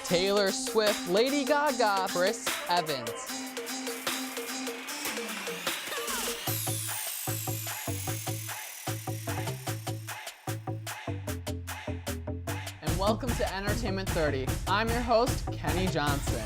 Taylor Swift, Lady Gaga, Chris Evans. And welcome to Entertainment-30. I'm your host, Kenny Johnson.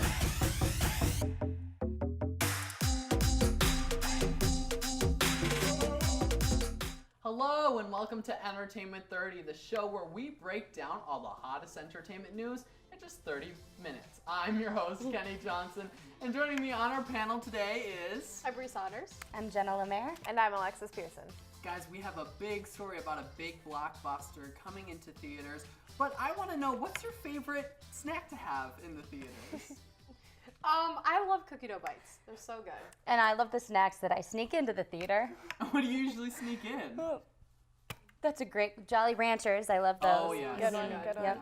Hello and welcome to Entertainment-30, the show where we break down all the hottest entertainment news in just 30 minutes. I'm your host, Kenny Johnson, and joining me on our panel today is... I'm Bre Saunders. I'm Jenna LeMair. And I'm Alexis Pearson. Guys, we have a big story about a big blockbuster coming into theaters, but I want to know, what's your favorite snack to have in the theaters? I love cookie dough bites. They're so good. And I love the snacks that I sneak into the theater. What do you usually sneak in? That's a great Jolly Ranchers. I love those. Oh, yeah. Good one, good one. Yep.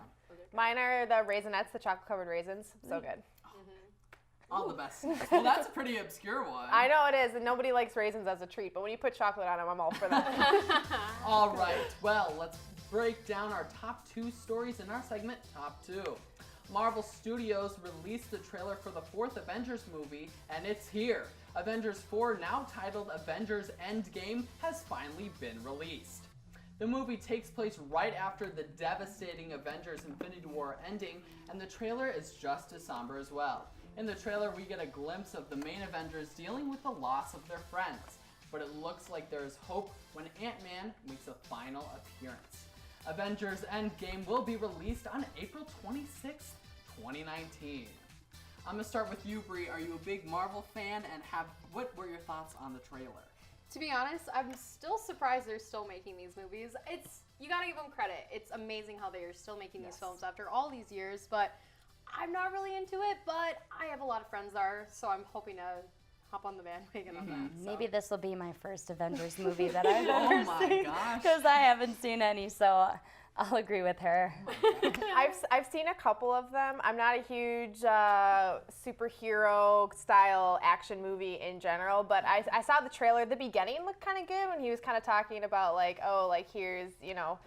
Mine are the Raisinets, the chocolate-covered raisins. So good. All the best snacks. Well, that's a pretty obscure one. I know it is, and nobody likes raisins as a treat, but when you put chocolate on them, I'm all for that. All right, well, let's break down our top 2 stories in our segment, Top 2. Marvel Studios released the trailer for the 4th Avengers movie, and it's here. Avengers 4, now titled Avengers End Game, has finally been released. The movie takes place right after the devastating Avengers Infinity War ending, and the trailer is just as somber as well. In the trailer, we get a glimpse of the main Avengers dealing with the loss of their friends, but it looks like there is hope when Ant-Man makes a final appearance. Avengers End Game will be released on April 26th, 2019. I'm gonna start with you, Bre. Are you a big Marvel fan, and what were your thoughts on the trailer? To be honest, I'm still surprised they're still making these movies. You gotta give them credit. It's amazing how they are still making these films after all these years, but I'm not really into it, but I have a lot of friends that are, so I'm hoping to hop on the bandwagon on that. So. Maybe this will be my first Avengers movie that I've Oh ever my seen. gosh. Because I haven't seen any, so I'll agree with her. I've seen a couple of them. I'm not a huge superhero style action movie in general, but I saw the trailer. The beginning looked kind of good when he was kind of talking about like, oh, like here's, you know,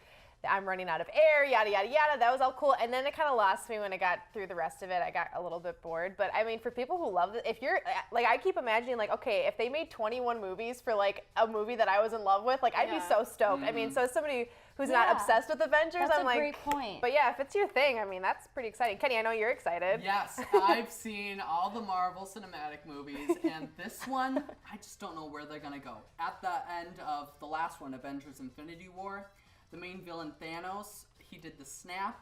I'm running out of air, yada, yada, yada. That was all cool. And then it kind of lost me when I got through the rest of it. I got a little bit bored. But I mean, for people who love it, if you're, like, I keep imagining, like, okay, if they made 21 movies for, like, a movie that I was in love with, like, I'd be so stoked. I mean, so as somebody who's not obsessed with Avengers, That's I'm like, a great point. But yeah, if it's your thing, I mean, that's pretty exciting. Kenny, I know you're excited. Yes, I've seen all the Marvel cinematic movies, and this one, I just don't know where they're gonna go. At the end of the last one, Avengers Infinity War, the main villain Thanos, he did the snap,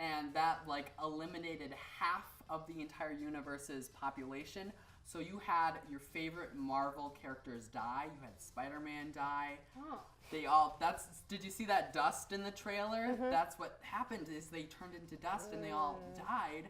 and that like eliminated half of the entire universe's population. So you had your favorite Marvel characters die. You had Spider-Man die. Oh. Did you see that dust in the trailer? That's what happened, is they turned into dust and they all died.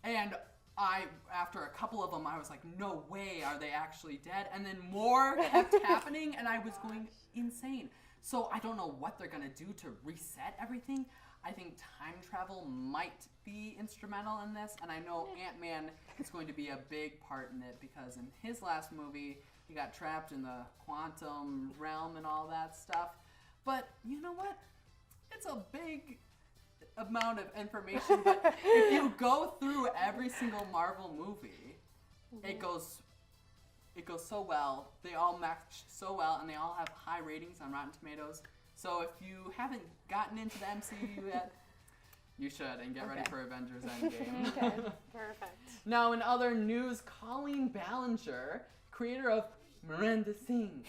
And after a couple of them, I was like, no way, are they actually dead? And then more kept happening, and I was going insane. So I don't know what they're gonna do to reset everything. I think time travel might be instrumental in this, and I know Ant-Man is going to be a big part in it, because in his last movie, he got trapped in the quantum realm and all that stuff. But you know what? It's a big amount of information, but if you go through every single Marvel movie, it goes so well. They all match so well, and they all have high ratings on Rotten Tomatoes. So if you haven't gotten into the MCU yet, you should, and get ready for Avengers End Game. Okay, perfect. Now, in other news, Colleen Ballinger, creator of Miranda Sings,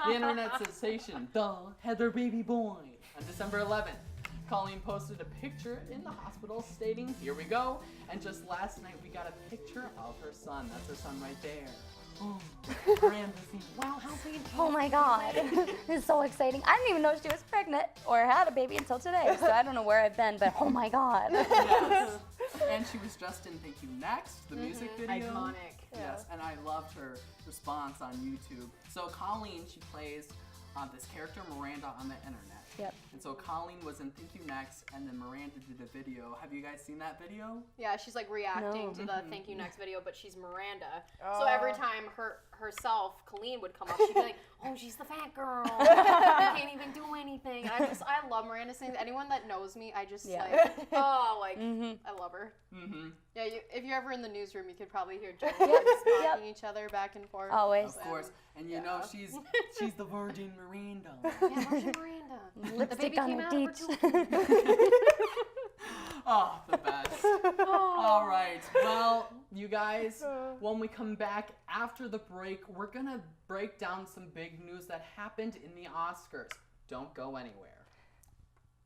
the internet sensation, the Heather Baby Boy, on December 11th. Colleen posted a picture in the hospital stating, "Here we go," and just last night we got a picture of her son. That's her son right there. Oh, Miranda Sings. Wow, how fantastic. Oh my God, it's so exciting. I didn't even know she was pregnant or had a baby until today, so I don't know where I've been, but oh my God. Yes. And she was just in Thank You Next, the music video. Iconic. Yes, and I loved her response on YouTube. So Colleen, she plays this character Miranda on the internet. Yep. And so Colleen was in Thank You Next, and then Miranda did a video. Have you guys seen that video? Yeah, she's like reacting No. to the Thank You Next video, but she's Miranda. So every time herself, Colleen would come up, she'd be like, "Oh, she's the fat girl. I can't even do anything." And I love Miranda sings. Anyone that knows me, I just Yeah. I love her. Mm-hmm. Yeah, if you're ever in the newsroom, you could probably hear Jenna Yep. talking each other back and forth. Always. Of course. And you know she's the Virgin Miranda. Yeah, Virgin Miranda. Lipstick on her her teeth. Oh, the best. All right. Well, you guys, when we come back after the break, we're going to break down some big news that happened in the Oscars. Don't go anywhere.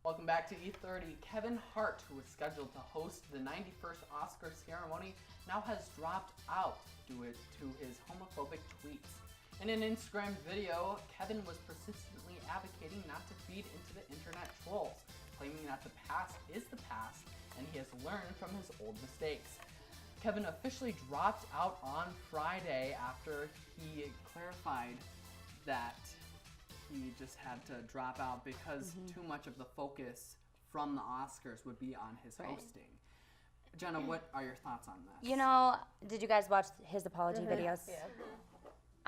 Welcome back to E30. Kevin Hart, who was scheduled to host the 91st Oscar ceremony, now has dropped out due to his homophobic tweets. In an Instagram video, Kevin was persistently advocating not to feed into the internet trolls, claiming that the past is the past and he has learned from his old mistakes. Kevin officially dropped out on Friday after he clarified that he just had to drop out because too much of the focus from the Oscars would be on his hosting. Jenna, what are your thoughts on this? You know, did you guys watch his apology videos? Yeah.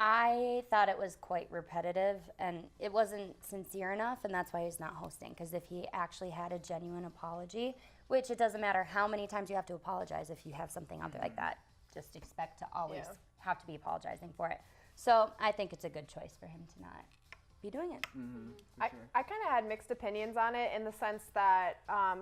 I thought it was quite repetitive and it wasn't sincere enough, and that's why he's not hosting. Because if he actually had a genuine apology, which it doesn't matter how many times you have to apologize if you have something out there like that, just expect to always have to be apologizing for it. So I think it's a good choice for him to not be doing it. I kind of had mixed opinions on it in the sense that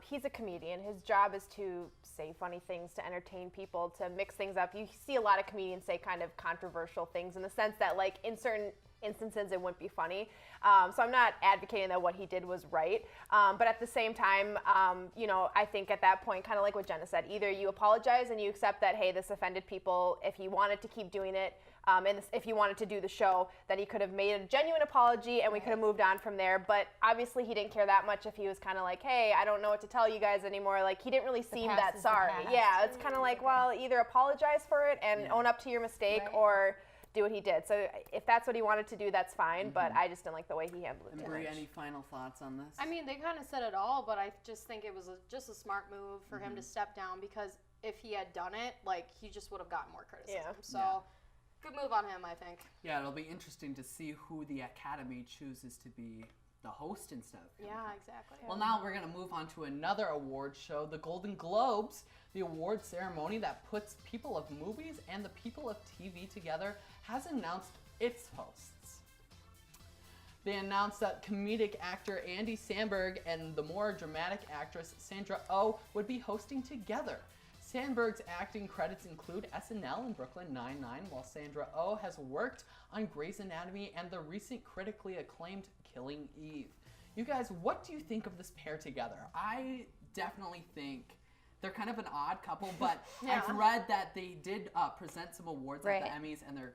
he's a comedian. His job is to say funny things, to entertain people, to mix things up. You see a lot of comedians say kind of controversial things in the sense that, like, in certain instances it wouldn't be funny. So I'm not advocating that what he did was right. But at the same time, you know, I think at that point, kind of like what Jenna said, either you apologize and you accept that, hey, this offended people. If he wanted to keep doing it, and if he wanted to do the show, that he could have made a genuine apology and we could have moved on from there. But obviously he didn't care that much if he was kind of like, hey, I don't know what to tell you guys anymore. Like, he didn't really seem past that is the sorry. past. Yeah, it's kind of like, well, either apologize for it and own up to your mistake or do what he did. So if that's what he wanted to do, that's fine. But I just didn't like the way he handled it. And Bre, any final thoughts on this? I mean, they kind of said it all, but I just think it was just a smart move for him to step down, because if he had done it, like, he just would have gotten more criticism. Yeah. So good move on him, I think. Yeah, it'll be interesting to see who the Academy chooses to be the host instead of him. Yeah, exactly. Well, now we're going to move on to another award show, the Golden Globes, the award ceremony that puts people of movies and the people of TV together, has announced its hosts. They announced that comedic actor Andy Samberg and the more dramatic actress Sandra Oh would be hosting together. Sandberg's acting credits include SNL and Brooklyn Nine-Nine, while Sandra Oh has worked on Grey's Anatomy and the recent critically acclaimed Killing Eve. You guys, what do you think of this pair together? I definitely think they're kind of an odd couple, but I've read that they did present some awards at the Emmys, and their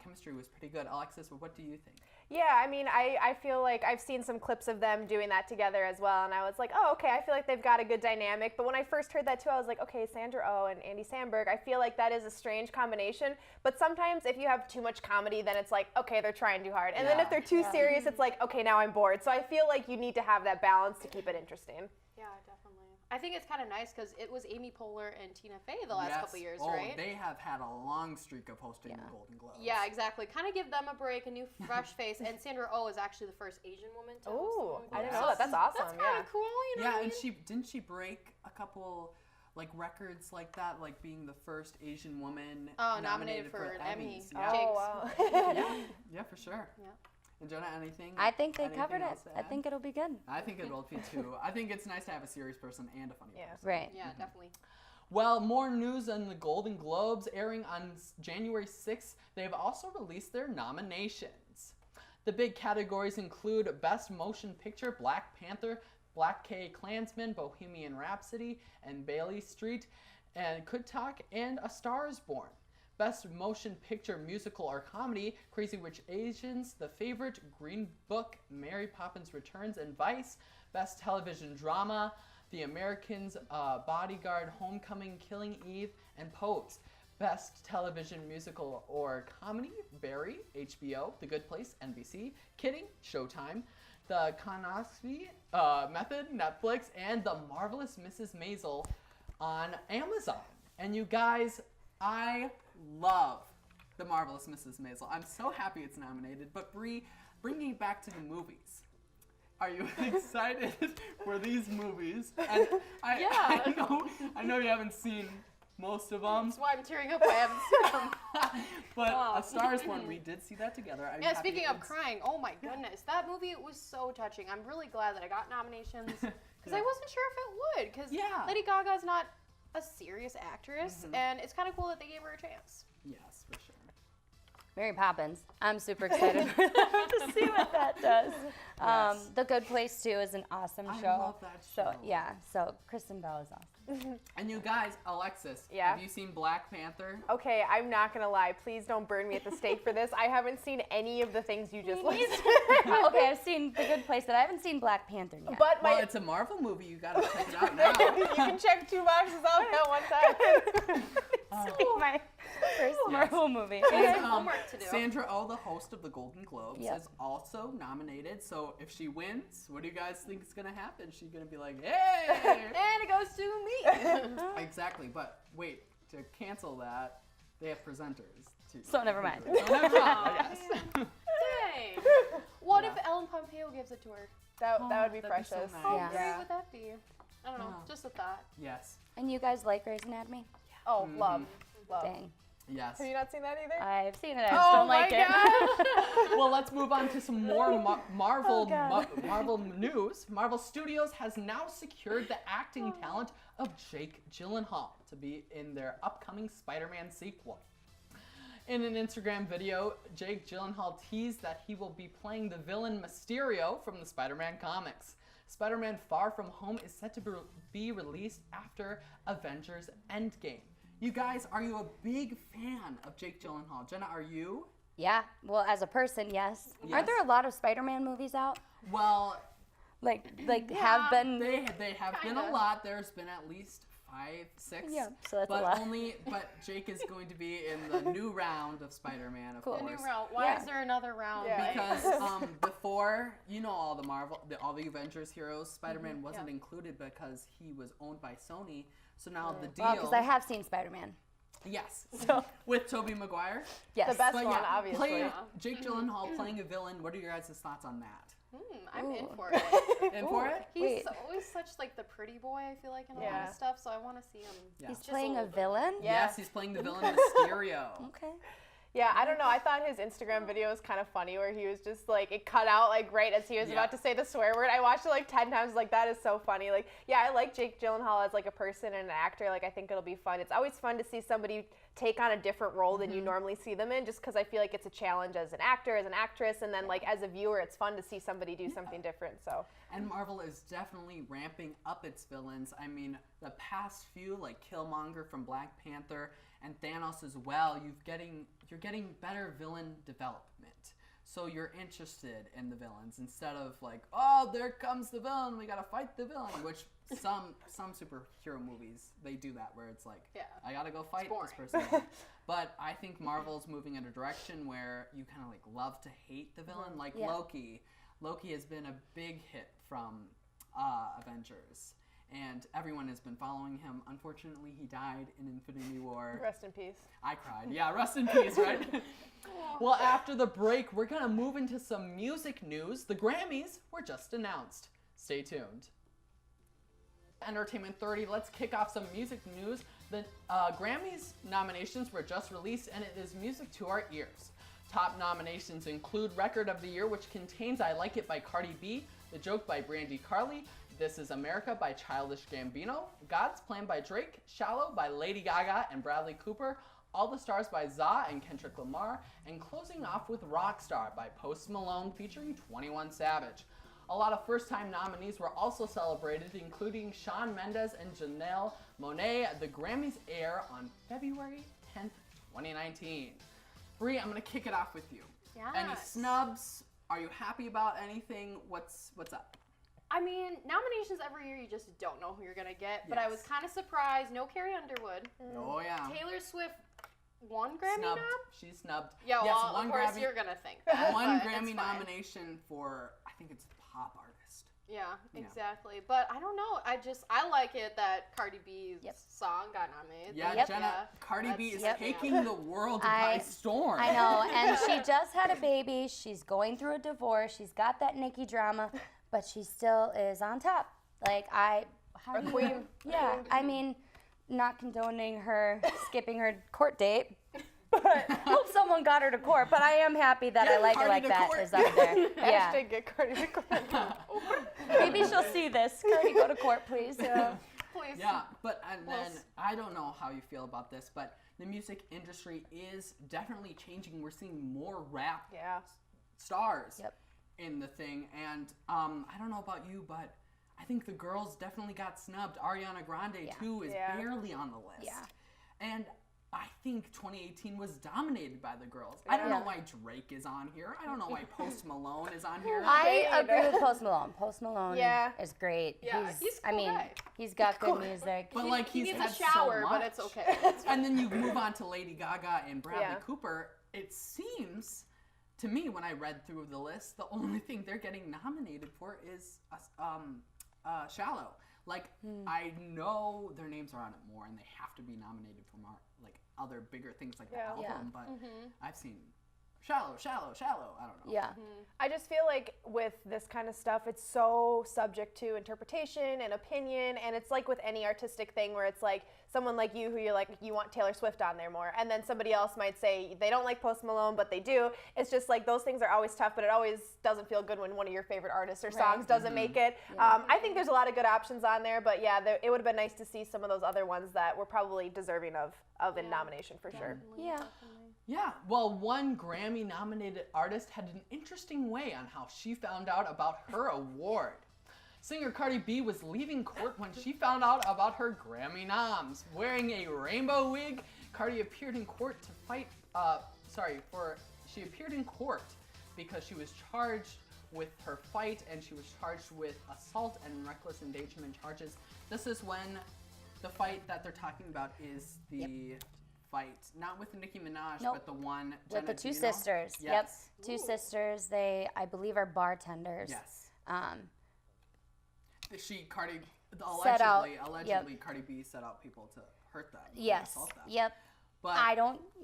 chemistry was pretty good. Alexis, what do you think? Yeah, I mean, I feel like I've seen some clips of them doing that together as well, and I was like, oh, okay, I feel like they've got a good dynamic. But when I first heard that too, I was like, okay, Sandra Oh and Andy Samberg, I feel like that is a strange combination. But sometimes if you have too much comedy, then it's like, okay, they're trying too hard. And then if they're too serious, it's like, okay, now I'm bored. So I feel like you need to have that balance to keep it interesting. Yeah, definitely. I think it's kind of nice because it was Amy Poehler and Tina Fey the last couple years, right? They have had a long streak of hosting the Golden Globes. Yeah, exactly. Kind of give them a break, a new fresh face. And Sandra Oh is actually the first Asian woman to host the Ooh, Golden I didn't Globes. know that. That's awesome. That's kind of cool, you know. Yeah, what I and mean? didn't she break a couple like records like that, like being the first Asian woman nominated for an Emmy. Emmys? Yeah. Oh, wow. Yeah, for sure. Yeah. And Jonah, anything? I think they anything covered it. else to I add? think it'll be good. I think it will be too. I think it's nice to have a serious person and a funny person. Right. Yeah, definitely. Well, more news on the Golden Globes airing on January 6th. They've also released their nominations. The big categories include Best Motion Picture, Black Panther, Black Klansman, Bohemian Rhapsody, and Bailey Street, and Could Talk, and A Star is Born. Best Motion Picture, Musical, or Comedy, Crazy Rich Asians, The Favorite, Green Book, Mary Poppins Returns, and Vice. Best Television Drama, The Americans, Bodyguard, Homecoming, Killing Eve, and Pose. Best Television Musical or Comedy, Barry, HBO, The Good Place, NBC, Kidding, Showtime, The Konosky Method, Netflix, and The Marvelous Mrs. Maisel on Amazon. And you guys, I love The Marvelous Mrs. Maisel. I'm so happy it's nominated. But Bre, bringing it back to the movies, are you excited for these movies? And Yeah. I know you haven't seen most of them. That's why I'm tearing up. I haven't seen them. But Oh. A Star Is Born, we did see that together. Are you Yeah, happy speaking of it's- crying, oh my goodness. That movie was so touching. I'm really glad that I got nominations because I wasn't sure if it would because Yeah. Lady Gaga's not a serious actress, and it's kind of cool that they gave her a chance. Yes, for sure. Mary Poppins. I'm super excited to see what that does. Yes. The Good Place too is an awesome I show. love that So show. yeah, so Kristen Bell is awesome. And you guys, Alexis, Yeah? have you seen Black Panther? Okay, I'm not gonna lie. Please don't burn me at the stake for this. I haven't seen any of the things you just listed. Okay, I've seen The Good Place, but I haven't seen Black Panther yet. But Well, my it's a Marvel movie. You gotta check it out now. you can check 2 boxes off at one time. My first Marvel movie. And, Homework to do. Sandra Oh, the host of the Golden Globes, Yep. is also nominated. So if she wins, what do you guys think is gonna happen? She's gonna be like, "Hey!" And it goes to me. Exactly. But wait, to cancel that, they have presenters too. So never mind. So never mind. I guess. Dang. What if Ellen Pompeo gives it to her? That would be that'd be so precious. nice. How Yeah. great would that be? I don't know, Yeah. just a thought. Yes. And you guys like Grey's Anatomy? Oh, love. Dang. Yes. Have you not seen that either? I've seen it. I just Oh don't my like it. God. Well, let's move on to some more Marvel Oh, God. Marvel news. Marvel Studios has now secured the acting talent of Jake Gyllenhaal to be in their upcoming Spider-Man sequel. In an Instagram video, Jake Gyllenhaal teased that he will be playing the villain Mysterio from the Spider-Man comics. Spider-Man Far From Home is set to be released after Avengers End Game. You guys, are you a big fan of Jake Gyllenhaal? Jenna, are you? Yeah. Well, as a person, yes. Yes. Aren't there a lot of Spider-Man movies out? Well, Like Yeah. have been. they have been a Kinda. lot. There's been at least 5, 6. Yeah, so that's a but lot. But Jake is going to be in the new round of Spider-Man, of Cool. The course. new round. Why Yeah. is there another round? Yeah. Because before, all the all the Avengers heroes, Spider-Man wasn't Yeah. included because he was owned by Sony. So now the deal. Well, because I have seen Spider-Man. Yes. So With Tobey Maguire. yes. The best But one, yeah, obviously. playing Jake Gyllenhaal playing a villain. What are your guys' thoughts on that? I'm in Ooh. for it. In for it? He's Wait. always such like the pretty boy, I feel like, in a lot Yeah. of stuff, so I want to see him. Yeah. He's Just playing a little bit. villain. Yeah. Yes, he's playing the villain Mysterio. Okay. Yeah, I don't know. I thought his Instagram video was kind of funny where he was just like, it cut out like right as he was Yeah. about to say the swear word. I watched it like 10 times. Like, that is so funny. Like, yeah, I like Jake Gyllenhaal as like a person and an actor. Like, I think it'll be fun. It's always fun to see somebody take on a different role than you normally see them in, just because I feel like it's a challenge as an actor, as an actress, and then like as a viewer, it's fun to see somebody do something different. So And Marvel is definitely ramping up its villains. I mean, the past few, like Killmonger from Black Panther and Thanos as well, you're getting better villain development. So you're interested in the villains instead of like, oh, there comes the villain, we gotta fight the villain. Which some superhero movies, they do that where it's like, Yeah. I gotta go fight this boring. person. But I think Marvel's moving in a direction where you kind of like love to hate the villain, like Yeah. Loki. Loki has been a big hit from Avengers, and everyone has been following him. Unfortunately, he died in Infinity War. rest in peace. I cried. Yeah, rest in peace, right? Well, after the break, we're going to move into some music news. The Grammys were just announced. Stay tuned. Entertainment-30, let's kick off some music news. The Grammys nominations were just released, and it is music to our ears. Top nominations include Record of the Year, which contains I Like It by Cardi B, The Joke by Brandy Carly, This Is America by Childish Gambino, God's Plan by Drake, Shallow by Lady Gaga and Bradley Cooper, All the Stars by Za and Kendrick Lamar, and closing off with Rockstar by Post Malone featuring 21 Savage. A lot of first-time nominees were also celebrated, including Shawn Mendes and Janelle Monáe. The Grammys air on February 10th, 2019. Bre, I'm gonna kick it off with you. Any Yes. snubs? Are you happy about anything? What's up? I mean, nominations every year, you just don't know who you're going to get. But I was Yes. kind of surprised. No Carrie Underwood. Oh yeah. Taylor Swift, one Grammy Snubbed. nom? She's snubbed. Yeah, yes, well, one of course Grammy. you're going to think that. One but Grammy it's fine. nomination for I think it's pop artist. Yeah, Yeah. exactly. But I don't know. I like it that Cardi B's Yep. song got nominated. Yeah, Yep. Jenna, Cardi B is That's- taking the world by storm. I know, and she just had a baby. She's going through a divorce. She's got that Nicki drama. but she still is on top. Like A queen. Yeah, I mean, not condoning her skipping her court date, but hope someone got her to court. But I am happy that I like it like that is up there. Yeah. Hashtag get Cardi to court. Maybe she'll see this. Cardi, go to court, please. Please. Yeah, but and then I don't know how you feel about this, but the music industry is definitely changing. We're seeing more rap Yeah. stars Yep. in the thing, and I don't know about you, but I think the girls definitely got snubbed. Ariana Grande too is Yeah. barely on the list. Yeah. And I think 2018 was dominated by the girls. I don't know why Drake is on here. I don't know why Post Malone is on here. I agree with Post Malone. Post Malone is great. Yeah, he's a cool guy. He's got good music. But like He he's needs a had shower, so but much. it's okay. And then you move on to Lady Gaga and Bradley Yeah. Cooper. It seems to me when I read through the list, the only thing they're getting nominated for is Shallow. Like I know their names are on it more, and they have to be nominated for more like other bigger things like the album. Yeah. But I've seen Shallow. I don't know. Yeah. I just feel like with this kind of stuff, it's so subject to interpretation and opinion, and it's like with any artistic thing where it's like someone like you who you're like, you want Taylor Swift on there more, and then somebody else might say they don't like Post Malone, but they do. It's just like those things are always tough, but it always doesn't feel good when one of your favorite artists or songs doesn't make it. I think there's a lot of good options on there, but yeah, it would have been nice to see some of those other ones that were probably deserving of a nomination for sure. Yeah. Yeah, well, one Grammy-nominated artist had an interesting way on how she found out about her award. Singer Cardi B was leaving court when she found out about her Grammy noms. Wearing a rainbow wig, Cardi appeared in court to fight. She appeared in court because she was charged with her fight, and she was charged with assault and reckless endangerment charges. This is when the fight that they're talking about is the fight, not with Nicki Minaj, but the one With Jenna, the do two you know? sisters. Yes. Yep. Two sisters. They, I believe, are bartenders. Yes. Set Allegedly, out- Cardi B set out people to hurt them. and Yes. assault them. Yep. But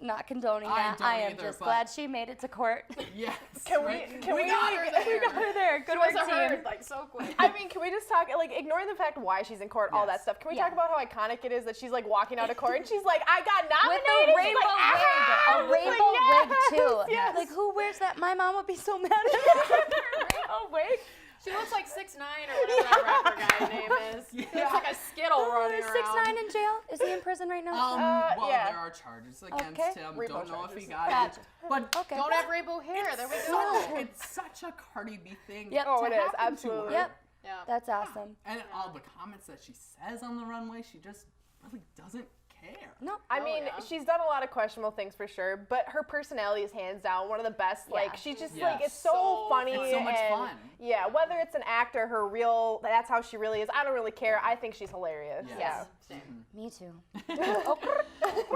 Not condoning I that. don't I am either, just but- glad she made it to court. yes. Can we got her there. We got her there. Good She work, was team. heard like so quick. I mean, can we just talk, like, ignoring the fact why she's in court, all that Yes. stuff, can we Yeah. talk about how iconic it is that she's, like, walking out of court and she's like, I got With nominated? a She's rainbow like, wig. "Ah!" A I'm just rainbow like, wig, too. yes. Like, who wears that? My mom would be so mad at me. Rainbow wig. She looks like 6ix9ine or whatever that rapper guy's name is. He looks Yeah. like a Skittle running Is around. 6ix9ine in jail? Is he in prison right now? Well, yeah. there are charges against Okay. him. Repo Don't know if he charges. got Gotcha. it. But Okay. Don't have rainbow hair. There we go. it's such a Cardi B thing. Yep. Oh, to it is, happen to absolutely. her. Yep. Yeah. That's awesome. And all the comments that she says on the runway, she just really doesn't care. No. I mean, yeah. she's done a lot of questionable things for sure, but her personality is hands down one of the best. Yeah. Like, she's just, Yeah. like, it's so So funny. It's so much and, fun. Yeah, whether it's an actor, her real, that's how she really is, I don't really care. I think she's hilarious. Yes. Yeah. Same. Me too.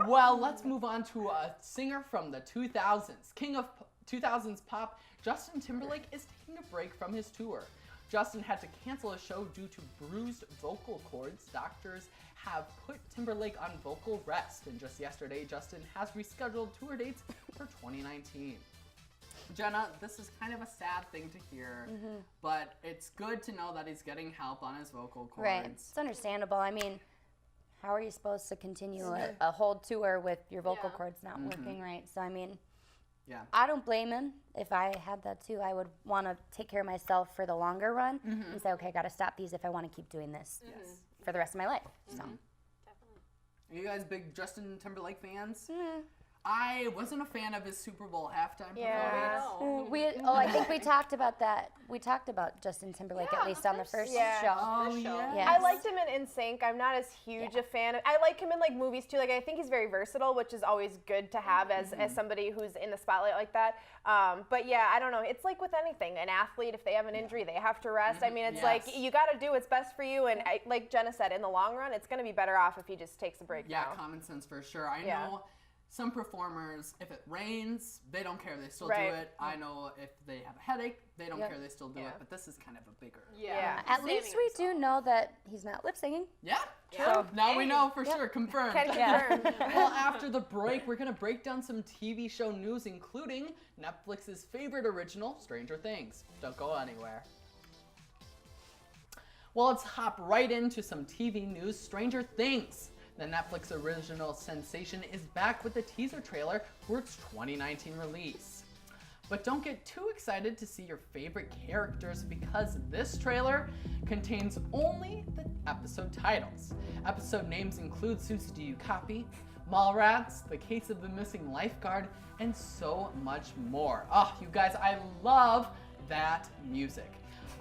Well, let's move on to a singer from the 2000s. King of 2000s pop, Justin Timberlake is taking a break from his tour. Justin had to cancel a show due to bruised vocal cords. Doctors have put Timberlake on vocal rest, and just yesterday, Justin has rescheduled tour dates for 2019. Jenna, this is kind of a sad thing to hear, but it's good to know that he's getting help on his vocal cords. Right. It's understandable. I mean, how are you supposed to continue a whole tour with your vocal Yeah. cords not working right? So, I mean, Yeah. I don't blame him. If I had that too, I would want to take care of myself for the longer run and say, okay, I got to stop these if I want to keep doing this for the rest of my life. So, Are you guys big Justin Timberlake fans? I wasn't a fan of his Super Bowl halftime Yeah. performance. I think we talked about that. We talked about Justin Timberlake at least on the first Yeah. show. Oh, First show. yeah. Yes. I liked him in NSYNC. I'm not as huge a fan. I like him in like movies too. Like I think he's very versatile, which is always good to have as somebody who's in the spotlight like that. But yeah, I don't know. It's like with anything. An athlete, if they have an injury, they have to rest. I mean, it's like Yes. you got to do what's best for you. And like Jenna said, in the long run, it's going to be better off if he just takes a break. Yeah, now. common sense for sure. I Yeah. know some performers, if it rains, they don't care, they still Right. do it. I know if they have a headache, they don't Yep. care, they still do Yeah. it. But this is kind of a bigger. Yeah. At least we do know that he's not lip singing. Yeah, Yeah. true. Now we Hey. know for sure, confirmed. Can Yeah. confirm. Well, after the break, we're going to break down some TV show news, including Netflix's favorite original, Stranger Things. Don't go anywhere. Well, let's hop right into some TV news. Stranger Things, the Netflix original sensation, is back with the teaser trailer for its 2019 release. But don't get too excited to see your favorite characters, because this trailer contains only the episode titles. Episode names include Susie Do You Copy?, Mallrats, The Case of the Missing Lifeguard, and so much more. Oh, you guys, I love that music.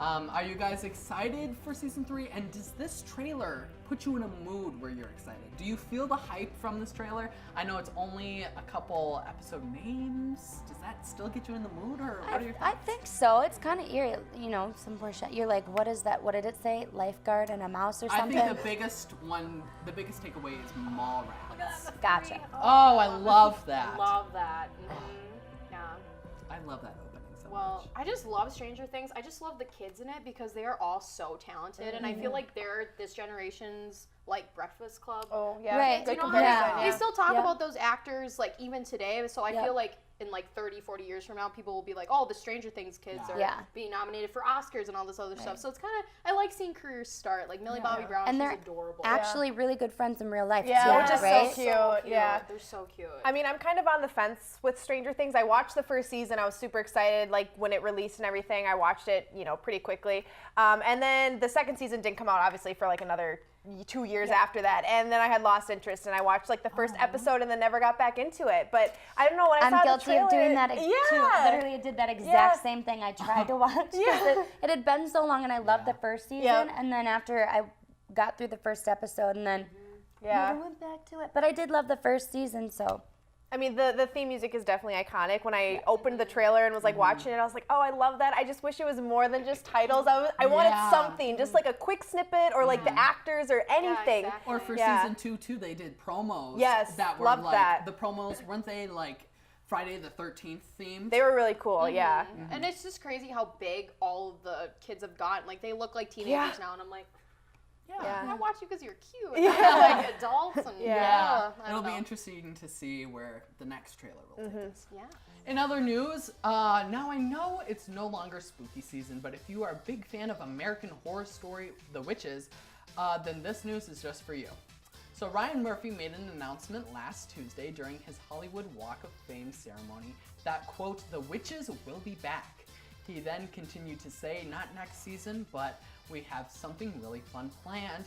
Are you guys excited for season 3? And does this trailer put you in a mood where you're excited? Do you feel the hype from this trailer? I know it's only a couple episode names. Does that still get you in the mood, or what are your thoughts? I think so. It's kind of eerie, you know, some portion. You're like, what is that? What did it say? Lifeguard and a mouse or something? I think the biggest takeaway is Mallrats. Gotcha. Oh, I love that. Love that. Yeah. I love that opening so Well, much. I just love Stranger Things. I just love the kids in it because they are all so talented, and I feel like they're this generation's like Breakfast Club. Oh, yeah. Right. Do you know comparison, how they still talk Yeah. about those actors like even today? So I Yeah. feel like in like 30, 40 years from now, people will be like, oh, the Stranger Things kids are Yeah. being nominated for Oscars and all this other stuff. So it's kind of, I like seeing careers start. Like Millie Bobby Brown, And she's they're adorable. Actually, really good friends in real life Yeah, too, which is so right? cute. Yeah. They're so cute. I mean, I'm kind of on the fence with Stranger Things. I watched the first season. I was super excited, like when it released and everything. I watched it, you know, pretty quickly. And then the second season didn't come out, obviously, for like another 2 years after that. And then I had lost interest, and I watched like the first episode and then never got back into it. But I don't know, when I saw I'm the guilty trailer, of doing that yeah. too. Literally, I did that exact same thing. I tried to watch because Yeah. it had been so long, and I loved the first season. Yep. And then after I got through the first episode, and then never went back to it. But I did love the first season, so. I mean, the theme music is definitely iconic. When I opened the trailer and was like watching it, I was like, oh, I love that. I just wish it was more than just titles. I wanted Yeah. something, just like a quick snippet or like the actors or anything. exactly. Or for Yeah. season 2 too, they did promos. Yes, that were loved like that. the promos, weren't they like Friday the 13th themed? They were really cool, yeah. And it's just crazy how big all of the kids have gotten. Like they look like teenagers now, and I'm like, Yeah. I watch you because you're cute. Yeah. Like adults and Yeah, I it'll don't be know. interesting to see where the next trailer will take us. Yeah. In other news, now I know it's no longer spooky season, but if you are a big fan of American Horror Story, The Witches, then this news is just for you. So Ryan Murphy made an announcement last Tuesday during his Hollywood Walk of Fame ceremony that, quote, "The Witches will be back." He then continued to say, not next season, but we have something really fun planned.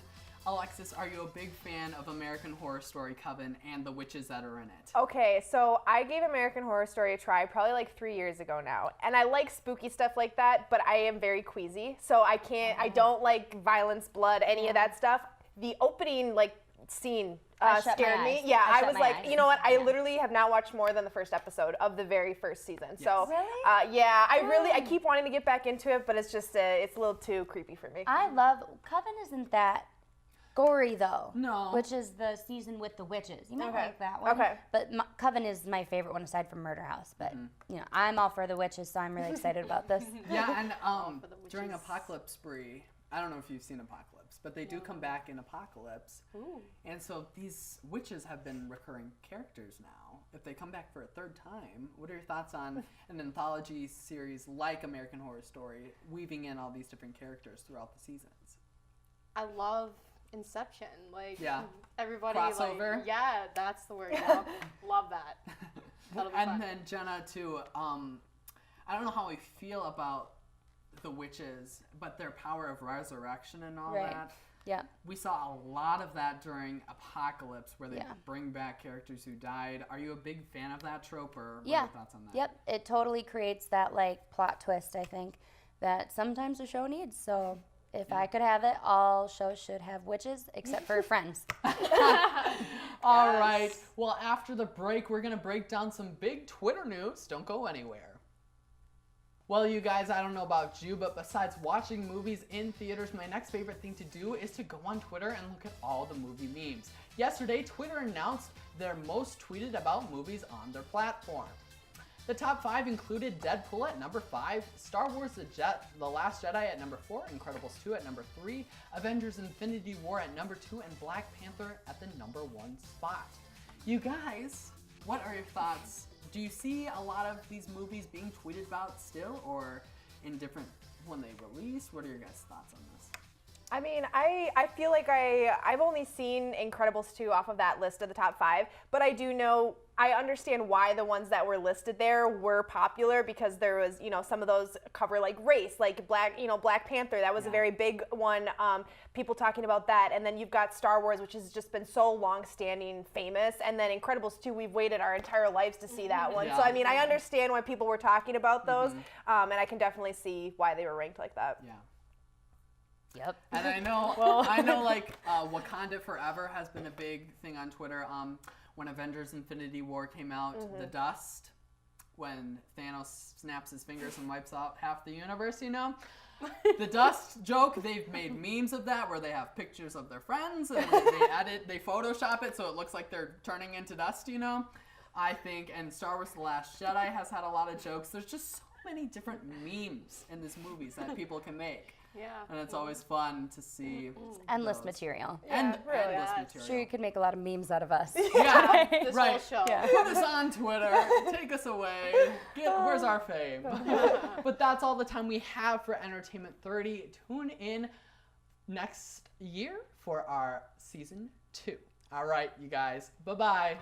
Alexis, are you a big fan of American Horror Story Coven and the witches that are in it? Okay, so I gave American Horror Story a try probably like 3 years ago now. And I like spooky stuff like that, but I am very queasy. So I don't like violence, blood, any of that stuff. The opening like scene I shut scared my me. eyes. Yeah, I I shut was my like, eyes. you know what? I literally have not watched more than the first episode of the very first season. So Really? yeah, I keep wanting to get back into it, but it's just it's a little too creepy for me. I love Coven. Isn't that gory though? No. Which is the season with the witches. You might Okay. like that one. Okay. But Coven is my favorite one aside from Murder House. But you know, I'm all for the witches, so I'm really excited about this. Yeah, and for the during witches. Apocalypse Bre, I don't know if you've seen Apocalypse, but they do come back in Apocalypse. Ooh. And so these witches have been recurring characters now. If they come back for a third time, what are your thoughts on an anthology series like American Horror Story, weaving in all these different characters throughout the seasons? I love Inception. Like Yeah. everybody Crossover? like yeah, that's the word. Yeah. Love that. That'll be And fun. then Jenna too, I don't know how we feel about the witches, but their power of resurrection and all Right. that. Yeah. We saw a lot of that during Apocalypse, where they Yeah. bring back characters who died. Are you a big fan of that trope, or what are Yeah. your thoughts on that? Yep. It totally creates that like plot twist. I think that sometimes a show needs. So if I could have it, all shows should have witches except for Friends. All right. Well, after the break, we're going to break down some big Twitter news. Don't go anywhere. Well, you guys, I don't know about you, but besides watching movies in theaters, my next favorite thing to do is to go on Twitter and look at all the movie memes. Yesterday, Twitter announced their most tweeted about movies on their platform. The top 5 included Deadpool at number 5, Star Wars The Last Jedi at number 4, Incredibles 2 at number 3, Avengers Infinity War at number 2, and Black Panther at the number 1 spot. You guys, what are your thoughts? Do you see a lot of these movies being tweeted about still, or in different when they release? What are your guys' thoughts on this? I mean, I feel like I've only seen Incredibles 2 off of that list of the top 5, but I do know, I understand why the ones that were listed there were popular, because there was, some of those cover like race, like Black Panther, that was a very big one, people talking about that, and then you've got Star Wars, which has just been so long-standing famous, and then Incredibles 2, we've waited our entire lives to see that one, so I mean, I understand why people were talking about those, and I can definitely see why they were ranked like that. Yeah. Yep. And I know, like Wakanda Forever has been a big thing on Twitter. When Avengers Infinity War came out, the dust, when Thanos snaps his fingers and wipes out half the universe, the dust joke, they've made memes of that where they have pictures of their friends and they Photoshop it so it looks like they're turning into dust, I think, and Star Wars The Last Jedi has had a lot of jokes. There's just so many different memes in these movies that people can make. Yeah. And it's always fun to see. It's endless those. material. Endless Yeah. material. Sure, you could make a lot of memes out of us. Yeah, This right. whole show. Yeah. Put us on Twitter. Take us away. Where's our fame? But that's all the time we have for Entertainment 30. Tune in next year for our season 2. All right, you guys. Bye-bye.